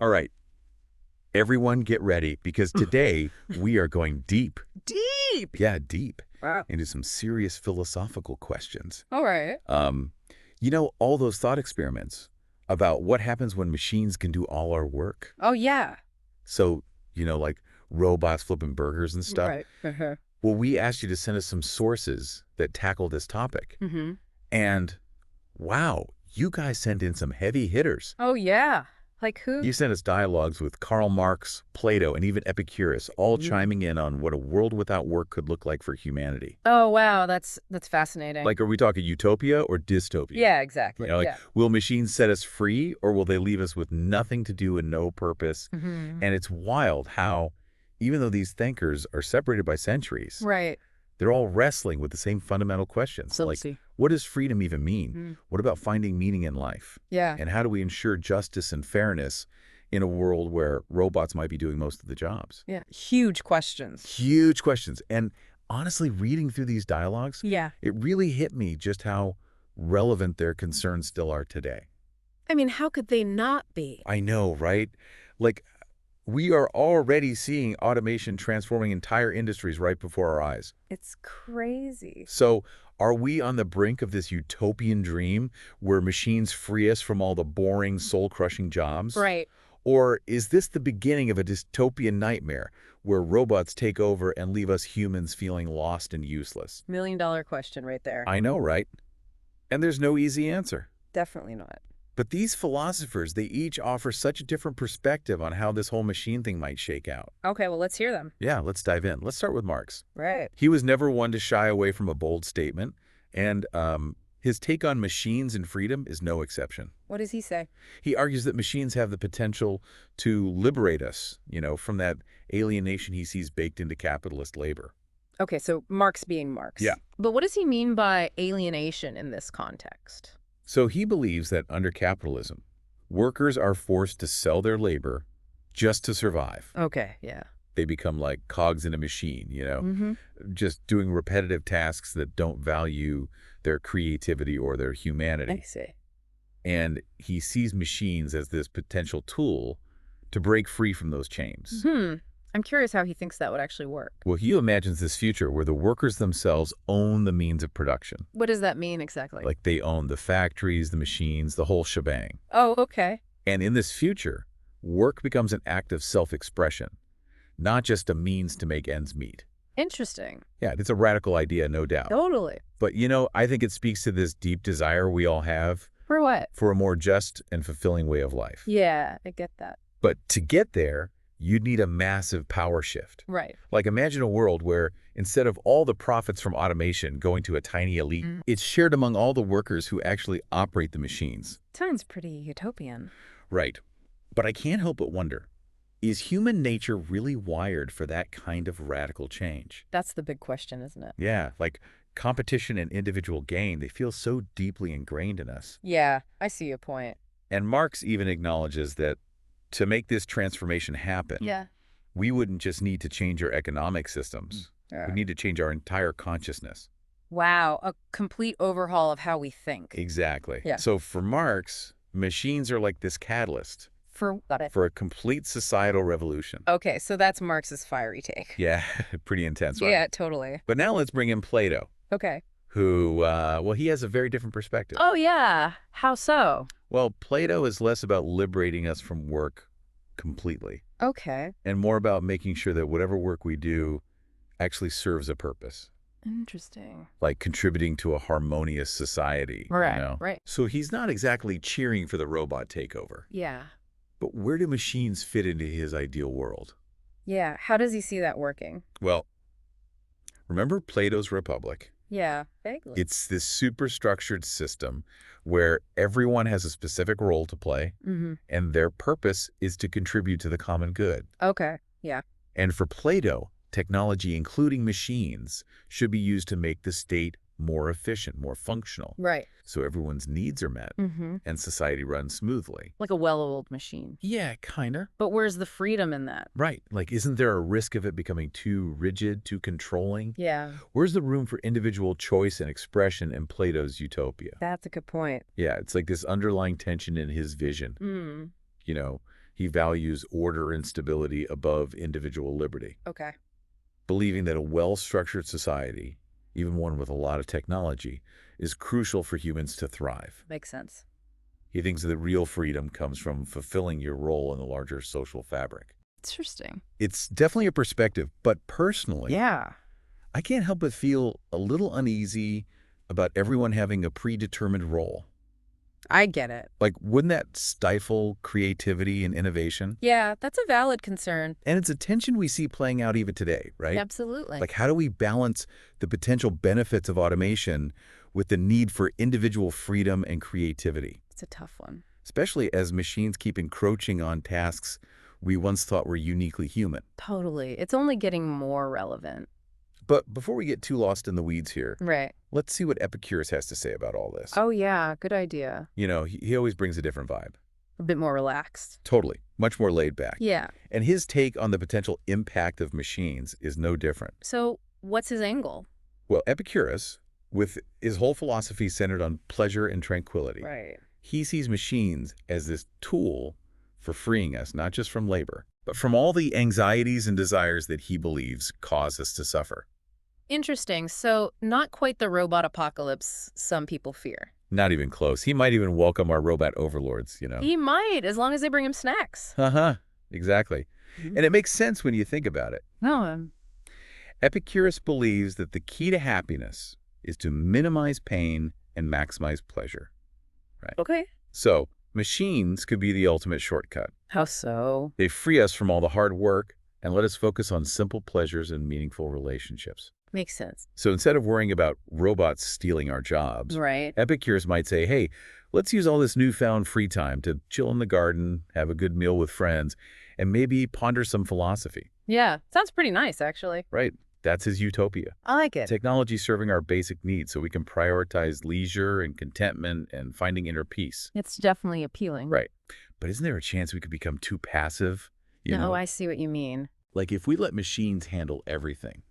All right, everyone get ready because today we are going deep. Deep. Yeah, deep Wow. into some serious philosophical questions. All right. All those thought experiments about what happens when machines can do all our work. Oh, yeah. So, like robots flipping burgers and stuff. Right. Uh-huh. Well, we asked you to send us some sources that tackle this topic. Mm-hmm. And wow, you guys sent in some heavy hitters. Oh, yeah. Like who? You sent us dialogues with Karl Marx, Plato, and even Epicurus, all chiming in on what a world without work could look like for humanity. Oh, wow. That's fascinating. Like, are we talking utopia or dystopia? Yeah, exactly. Yeah. Will machines set us free or will they leave us with nothing to do and no purpose? Mm-hmm. And it's wild how, even though these thinkers are separated by centuries, Right. they're all wrestling with the same fundamental questions. So Like, what does freedom even mean? What about finding meaning in life? Yeah. And how do we ensure justice and fairness in a world where robots might be doing most of the jobs? Yeah. Huge questions. Huge questions. And honestly, reading through these dialogues, Yeah. it really hit me just how relevant their concerns still are today. I mean, how could they not be? I know, right? Like, we are already seeing automation transforming entire industries right before our eyes. It's crazy. So are we on the brink of this utopian dream where machines free us from all the boring, soul-crushing jobs? Right. Or is this the beginning of a dystopian nightmare where robots take over and leave us humans feeling lost and useless? $1 million question right there. I know, right? And there's no easy answer. Definitely not. But these philosophers, they each offer such a different perspective on how this whole machine thing might shake out. Okay, well, let's hear them. Yeah, let's dive in. Let's start with Marx. Right. He was never one to shy away from a bold statement, and his take on machines and freedom is no exception. What does he say? He argues that machines have the potential to liberate us, from that alienation he sees baked into capitalist labor. Okay, so Marx being Marx. Yeah. But what does he mean by alienation in this context? So he believes that under capitalism, workers are forced to sell their labor just to survive. Okay, yeah. They become like cogs in a machine, just doing repetitive tasks that don't value their creativity or their humanity. I see. And he sees machines as this potential tool to break free from those chains. I'm curious how he thinks that would actually work. Well, he imagines this future where the workers themselves own the means of production. What does that mean exactly? Like they own the factories, the machines, the whole shebang. Oh, okay. And in this future, work becomes an act of self-expression, not just a means to make ends meet. Interesting. Yeah, it's a radical idea, no doubt. Totally. But, I think it speaks to this deep desire we all have For what? for a more just and fulfilling way of life. Yeah, I get that. But to get there, you'd need a massive power shift. Right. Like imagine a world where instead of all the profits from automation going to a tiny elite, it's shared among all the workers who actually operate the machines. Sounds pretty utopian. Right. But I can't help but wonder, is human nature really wired for that kind of radical change? That's the big question, isn't it? Yeah, like competition and individual gain, they feel so deeply ingrained in us. Yeah, I see your point. And Marx even acknowledges that to make this transformation happen, we wouldn't just need to change our economic systems. We need to change our entire consciousness. Wow, a complete overhaul of how we think. Exactly. Yeah. So for Marx, machines are like this catalyst Got it. for a complete societal revolution. Okay, so that's Marx's fiery take. Yeah, pretty intense, right? Yeah, totally. But now let's bring in Plato, Okay. who, he has a very different perspective. Oh, yeah. How so? Well, Plato is less about liberating us from work completely Okay. and more about making sure that whatever work we do actually serves a purpose, Interesting. like contributing to a harmonious society. Right, right. So he's not exactly cheering for the robot takeover. Yeah. But where do machines fit into his ideal world? Yeah, how does he see that working? Well, remember Plato's Republic? Yeah, vaguely. It's this superstructured system where everyone has a specific role to play, and their purpose is to contribute to the common good. Okay, yeah. And for Plato, technology, including machines, should be used to make the state more efficient, more functional. Right. So everyone's needs are met and society runs smoothly. Like a well-oiled machine. Yeah, kinda. But where's the freedom in that? Right. Like, isn't there a risk of it becoming too rigid, too controlling? Yeah. Where's the room for individual choice and expression in Plato's utopia? That's a good point. Yeah, it's like this underlying tension in his vision. He values order and stability above individual liberty, Okay. believing that a well-structured society, even one with a lot of technology, is crucial for humans to thrive. Makes sense. He thinks that real freedom comes from fulfilling your role in the larger social fabric. Interesting. It's definitely a perspective, but personally, Yeah. I can't help but feel a little uneasy about everyone having a predetermined role. I get it. Like, wouldn't that stifle creativity and innovation? Yeah, that's a valid concern. And it's a tension we see playing out even today, right? Absolutely. Like, how do we balance the potential benefits of automation with the need for individual freedom and creativity? It's a tough one. Especially as machines keep encroaching on tasks we once thought were uniquely human. Totally. It's only getting more relevant. But before we get too lost in the weeds here, Right. let's see what Epicurus has to say about all this. Oh, yeah. Good idea. You know, he always brings a different vibe. A bit more relaxed. Totally. Much more laid back. Yeah. And his take on the potential impact of machines is no different. So what's his angle? Well, Epicurus, with his whole philosophy centered on pleasure and tranquility, Right. he sees machines as this tool for freeing us, not just from labor, but from all the anxieties and desires that he believes cause us to suffer. Interesting. So not quite the robot apocalypse some people fear. Not even close. He might even welcome our robot overlords, you know. He might, as long as they bring him snacks. Uh-huh. Exactly. And it makes sense when you think about it. No. Epicurus believes that the key to happiness is to minimize pain and maximize pleasure. Right. Okay. So, machines could be the ultimate shortcut. How so? They free us from all the hard work and let us focus on simple pleasures and meaningful relationships. Makes sense. So instead of worrying about robots stealing our jobs, Right. Epicurus might say, hey, let's use all this newfound free time to chill in the garden, have a good meal with friends, and maybe ponder some philosophy. Yeah. Sounds pretty nice, actually. Right. That's his utopia. I like it. Technology serving our basic needs so we can prioritize leisure and contentment and finding inner peace. It's definitely appealing. Right. But isn't there a chance we could become too passive? You know? I see what you mean. Like if we let machines handle everything,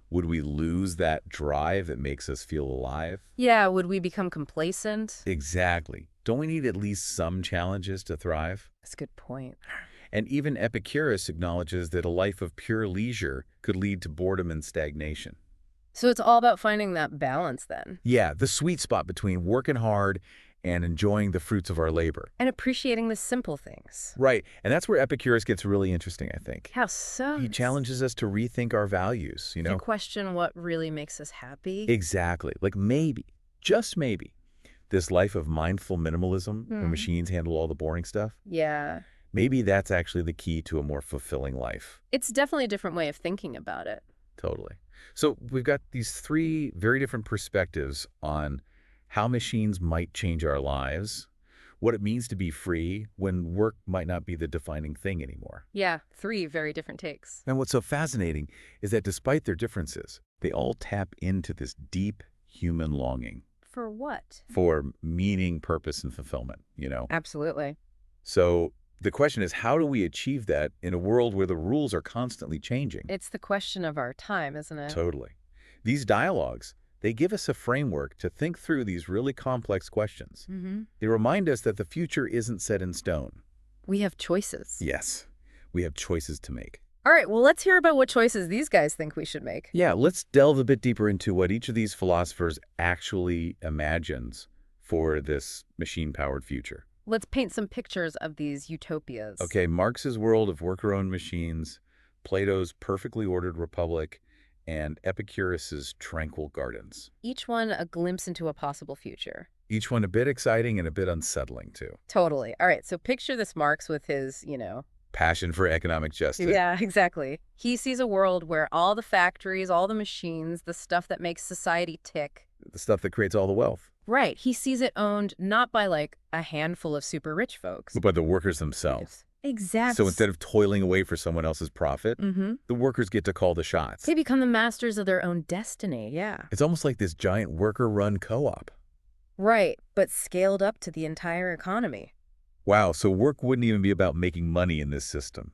would we lose that drive that makes us feel alive? Yeah, would we become complacent? Exactly. Don't we need at least some challenges to thrive? That's a good point. And even Epicurus acknowledges that a life of pure leisure could lead to boredom and stagnation. So it's all about finding that balance then. Yeah, the sweet spot between working hard and enjoying the fruits of our labor. And appreciating the simple things. Right. And that's where Epicurus gets really interesting, I think. How so? He challenges us to rethink our values, you know? To question what really makes us happy. Exactly. Like maybe, just maybe, this life of mindful minimalism where machines handle all the boring stuff. Yeah. Maybe that's actually the key to a more fulfilling life. It's definitely a different way of thinking about it. Totally. So we've got these three very different perspectives on how machines might change our lives, what it means to be free when work might not be the defining thing anymore. Yeah, 3 very different takes. And what's so fascinating is that despite their differences, they all tap into this deep human longing. For what? For meaning, purpose, and fulfillment, you know? Absolutely. So the question is, how do we achieve that in a world where the rules are constantly changing? It's the question of our time, isn't it? Totally. These dialogues, they give us a framework to think through these really complex questions. They remind us that the future isn't set in stone. We have choices. Yes, we have choices to make. All right, well, let's hear about what choices these guys think we should make. Yeah, let's delve a bit deeper into what each of these philosophers actually imagines for this machine-powered future. Let's paint some pictures of these utopias. Okay, Marx's world of worker-owned machines, Plato's perfectly ordered republic, and Epicurus's tranquil gardens. Each one a glimpse into a possible future. Each one a bit exciting and a bit unsettling, too. Totally. All right, so picture this Marx with his, Passion for economic justice. Yeah, exactly. He sees a world where all the factories, all the machines, the stuff that makes society tick. The stuff that creates all the wealth. Right. He sees it owned not by, a handful of super rich folks. But by the workers themselves. Exactly. So instead of toiling away for someone else's profit, the workers get to call the shots. They become the masters of their own destiny, yeah. It's almost like this giant worker-run co-op. Right, but scaled up to the entire economy. Wow, so work wouldn't even be about making money in this system.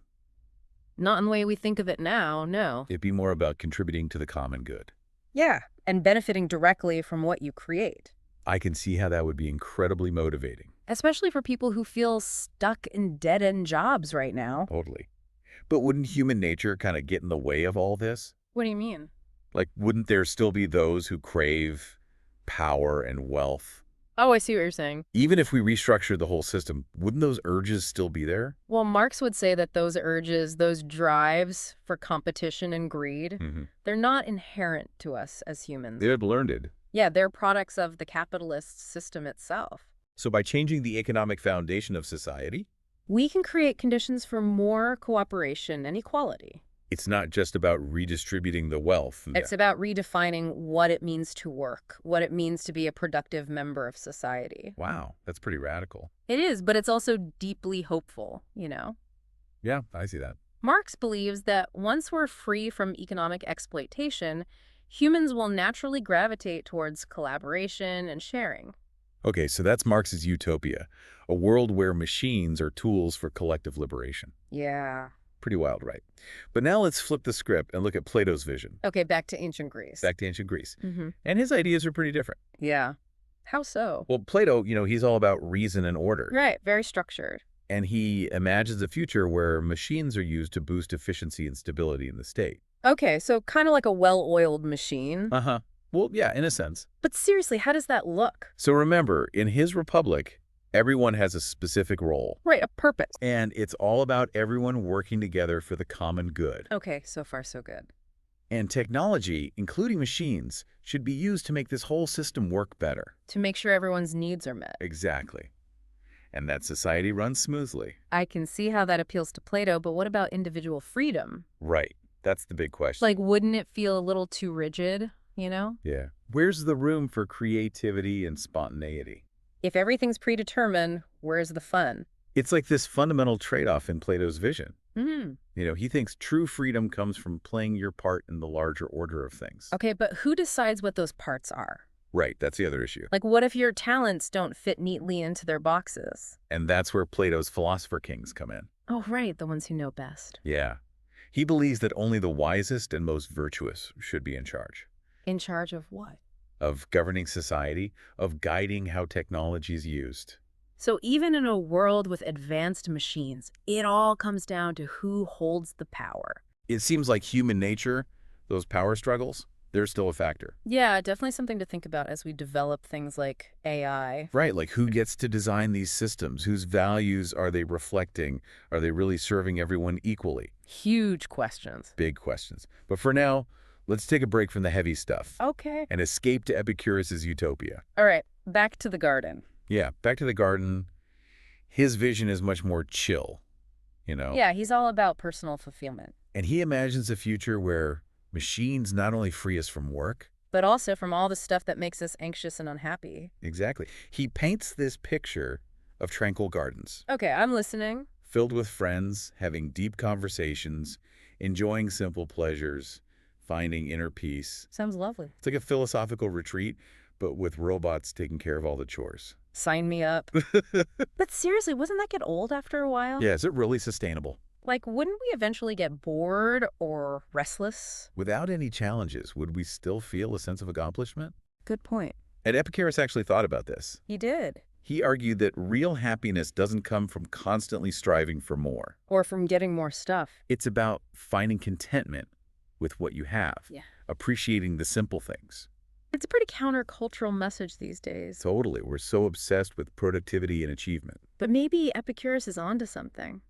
Not in the way we think of it now, no. It'd be more about contributing to the common good. Yeah, and benefiting directly from what you create. I can see how that would be incredibly motivating. especially for people who feel stuck in dead-end jobs right now. Totally. But wouldn't human nature kind of get in the way of all this? What do you mean? Like, wouldn't there still be those who crave power and wealth? Oh, I see what you're saying. Even if we restructured the whole system, wouldn't those urges still be there? Well, Marx would say that those urges, those drives for competition and greed, Mm-hmm. they're not inherent to us as humans. They're learned. Yeah, they're products of the capitalist system itself. So by changing the economic foundation of society, We can create conditions for more cooperation and equality. it's not just about redistributing the wealth. It's about redefining what it means to work, what it means to be a productive member of society. Wow, that's pretty radical. It is, but it's also deeply hopeful, you know? Yeah, I see that. Marx believes that once we're free from economic exploitation, humans will naturally gravitate towards collaboration and sharing. Okay, so that's Marx's utopia, a world where machines are tools for collective liberation. Yeah. Pretty wild, right? But now let's flip the script and look at Plato's vision. Okay, back to ancient Greece. Back to ancient Greece. Mm-hmm. And his ideas are pretty different. Yeah. How so? Well, Plato, he's all about reason and order. Right, very structured. And he imagines a future where machines are used to boost efficiency and stability in the state. Okay, so kind of like a well-oiled machine. Uh-huh. Well, yeah, in a sense. But seriously, how does that look? So remember, in his republic, everyone has a specific role. Right, a purpose. And it's all about everyone working together for the common good. Okay, so far so good. And technology, including machines, should be used to make this whole system work better. To make sure everyone's needs are met. Exactly. And that society runs smoothly. I can see how that appeals to Plato, but what about individual freedom? Right. That's the big question. Like, wouldn't it feel a little too rigid, you know? Yeah. Where's the room for creativity and spontaneity? If everything's predetermined, where's the fun? It's like this fundamental trade-off in Plato's vision. Hmm. He thinks true freedom comes from playing your part in the larger order of things. Okay, but who decides what those parts are? Right, that's the other issue. Like, what if your talents don't fit neatly into their boxes? And that's where Plato's philosopher kings come in. Oh, right, the ones who know best. Yeah. He believes that only the wisest and most virtuous should be in charge. In charge of what? Of governing society, of guiding how technology is used. So even in a world with advanced machines, it all comes down to who holds the power. It seems like human nature, those power struggles, they're still a factor. Yeah, definitely something to think about as we develop things like AI. Right, like who gets to design these systems? Whose values are they reflecting? Are they really serving everyone equally? Huge questions. Big questions. But for now, let's take a break from the heavy stuff Okay. and escape to Epicurus' utopia. All right, back to the garden. Yeah, back to the garden. His vision is much more chill. Yeah, he's all about personal fulfillment, And he imagines a future where machines not only free us from work. but also from all the stuff that makes us anxious and unhappy. Exactly. He paints this picture of tranquil gardens, Okay, I'm listening. filled with friends, having deep conversations, enjoying simple pleasures, finding inner peace. Sounds lovely. It's like a philosophical retreat, but with robots taking care of all the chores. Sign me up. But seriously, wouldn't that get old after a while? Yeah, is it really sustainable? Like, wouldn't we eventually get bored or restless? Without any challenges, would we still feel a sense of accomplishment? Good point. And Epicurus actually thought about this. He did. He argued that real happiness doesn't come from constantly striving for more. Or from getting more stuff. It's about finding contentment with what you have, Yeah. appreciating the simple things. It's a pretty countercultural message these days. Totally. We're so obsessed with productivity and achievement. But maybe Epicurus is onto something.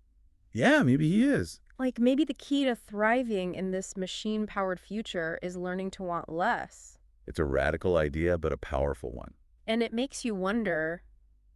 Yeah, maybe he is. Like, maybe the key to thriving in this machine-powered future is learning to want less. It's a radical idea, but a powerful one. And it makes you wonder,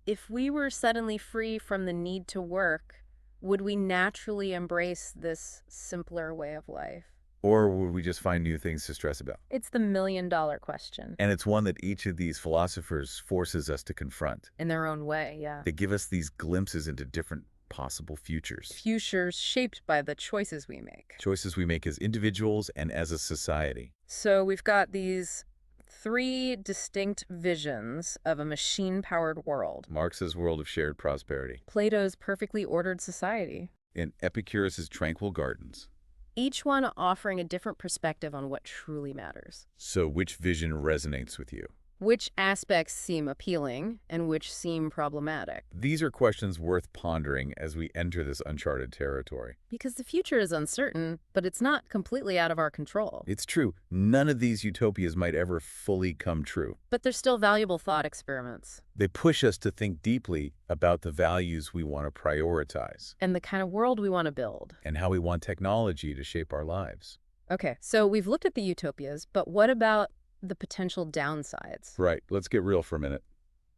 if we were suddenly free from the need to work, would we naturally embrace this simpler way of life? Or would we just find new things to stress about? It's the million-dollar question. And it's one that each of these philosophers forces us to confront. In their own way, yeah. They give us these glimpses into different possible futures. Futures shaped by the choices we make. Choices we make as individuals and as a society. So we've got these three distinct visions of a machine-powered world. Marx's world of shared prosperity. Plato's perfectly ordered society. And Epicurus' tranquil gardens. Each one offering a different perspective on what truly matters. So which vision resonates with you? Which aspects seem appealing and which seem problematic? These are questions worth pondering as we enter this uncharted territory. Because the future is uncertain, but it's not completely out of our control. It's true, none of these utopias might ever fully come true. But they're still valuable thought experiments. They push us to think deeply about the values we want to prioritize And the kind of world we want to build. and how we want technology to shape our lives. Okay, so we've looked at the utopias, but what about the potential downsides? Right, let's get real for a minute.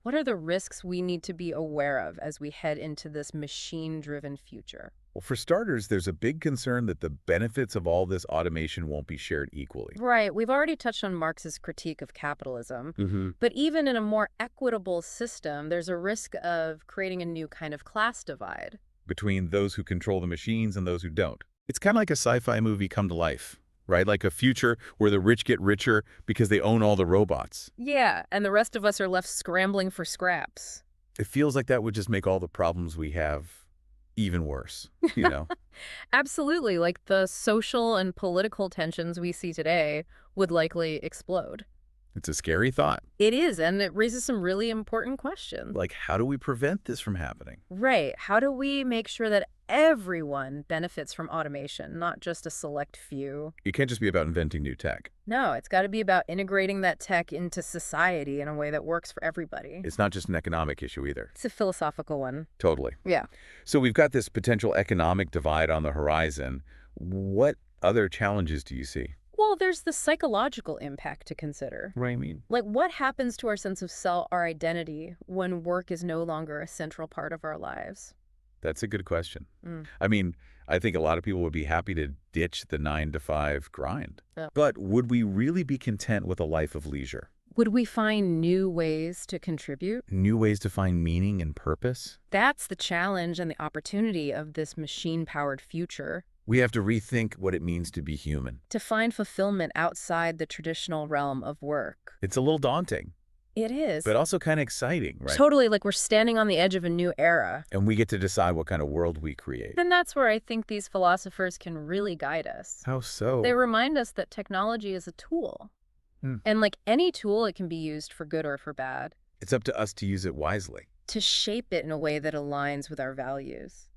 What are the risks we need to be aware of as we head into this machine-driven future? Well, for starters, there's a big concern that the benefits of all this automation won't be shared equally. Right, we've already touched on Marx's critique of capitalism, but even in a more equitable system, there's a risk of creating a new kind of class divide. Between those who control the machines and those who don't. It's kind of like a sci-fi movie come to life, right? Like a future where the rich get richer because they own all the robots. Yeah, and the rest of us are left scrambling for scraps. It feels like that would just make all the problems we have even worse, you know? Absolutely, like the social and political tensions we see today would likely explode. It's a scary thought. It is, and it raises some really important questions. Like, how do we prevent this from happening? Right. How do we make sure that everyone benefits from automation, not just a select few? It can't just be about inventing new tech. No, it's got to be about integrating that tech into society in a way that works for everybody. It's not just an economic issue either. It's a philosophical one. Totally. Yeah. So we've got this potential economic divide on the horizon. What other challenges do you see? Well, there's the psychological impact to consider. What do you mean? Like, what happens to our sense of self, our identity, when work is no longer a central part of our lives? That's a good question. Mm. I mean, I think a lot of people would be happy to ditch the 9-to-5 grind. Yeah. But would we really be content with a life of leisure? Would we find new ways to contribute? New ways to find meaning and purpose? That's the challenge and the opportunity of this machine-powered future. We have to rethink what it means to be human. To find fulfillment outside the traditional realm of work. It's a little daunting, It is. but also kind of exciting, right? Totally, like we're standing on the edge of a new era. And we get to decide what kind of world we create. And that's where I think these philosophers can really guide us. How so? They remind us that technology is a tool. And like any tool, it can be used for good or for bad. It's up to us to use it wisely. To shape it in a way that aligns with our values.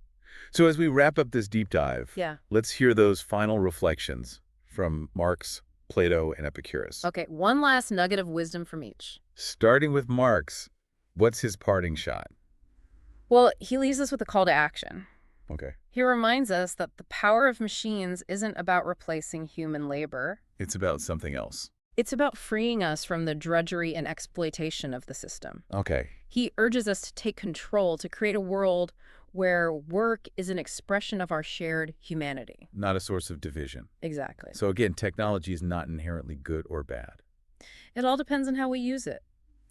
So as we wrap up this deep dive, Yeah. let's hear those final reflections from Marx, Plato, and Epicurus. Okay, one last nugget of wisdom from each. Starting with Marx, what's his parting shot? Well, he leaves us with a call to action. Okay. He reminds us that the power of machines isn't about replacing human labor. It's about something else. It's about freeing us from the drudgery and exploitation of the system. Okay. He urges us to take control, to create a world where work is an expression of our shared humanity. Not a source of division. Exactly. So again, technology is not inherently good or bad. It all depends on how we use it.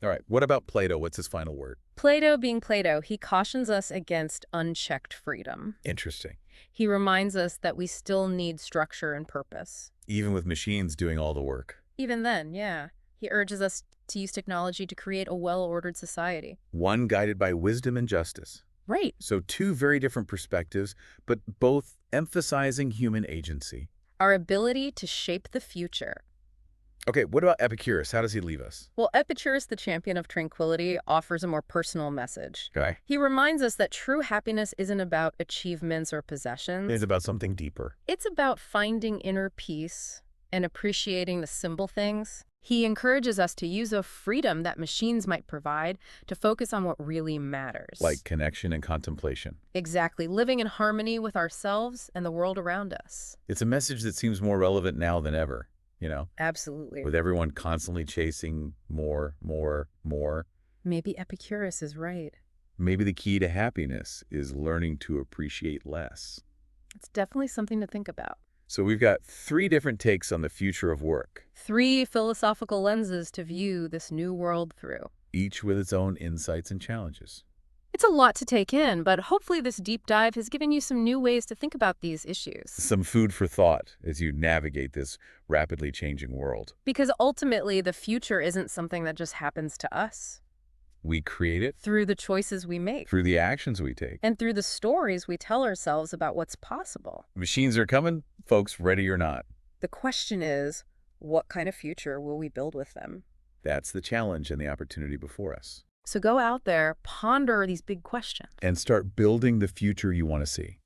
All right. What about Plato? What's his final word? Plato being Plato, he cautions us against unchecked freedom. Interesting. He reminds us that we still need structure and purpose. Even with machines doing all the work. Even then, yeah. He urges us to use technology to create a well-ordered society. One guided by wisdom and justice. Right. So two very different perspectives, but both emphasizing human agency. Our ability to shape the future. Okay, what about Epicurus? How does he leave us? Well, Epicurus, the champion of tranquility, offers a more personal message. Okay. He reminds us that true happiness isn't about achievements or possessions. It's about something deeper. It's about finding inner peace and appreciating the simple things. He encourages us to use a freedom that machines might provide to focus on what really matters. Like connection and contemplation. Exactly, living in harmony with ourselves and the world around us. It's a message that seems more relevant now than ever, you know? Absolutely. With everyone constantly chasing more, more, more. Maybe Epicurus is right. Maybe the key to happiness is learning to appreciate less. It's definitely something to think about. So we've got 3 different takes on the future of work, 3 philosophical lenses to view this new world through. each with its own insights and challenges. It's a lot to take in, but hopefully this deep dive has given you some new ways to think about these issues. Some food for thought as you navigate this rapidly changing world. Because ultimately, the future isn't something that just happens to us. We create it Through the choices we make. through the actions we take. And through the stories we tell ourselves about what's possible. Machines are coming, folks, ready or not. The question is, what kind of future will we build with them? That's the challenge and the opportunity before us. So go out there, ponder these big questions. And start building the future you want to see.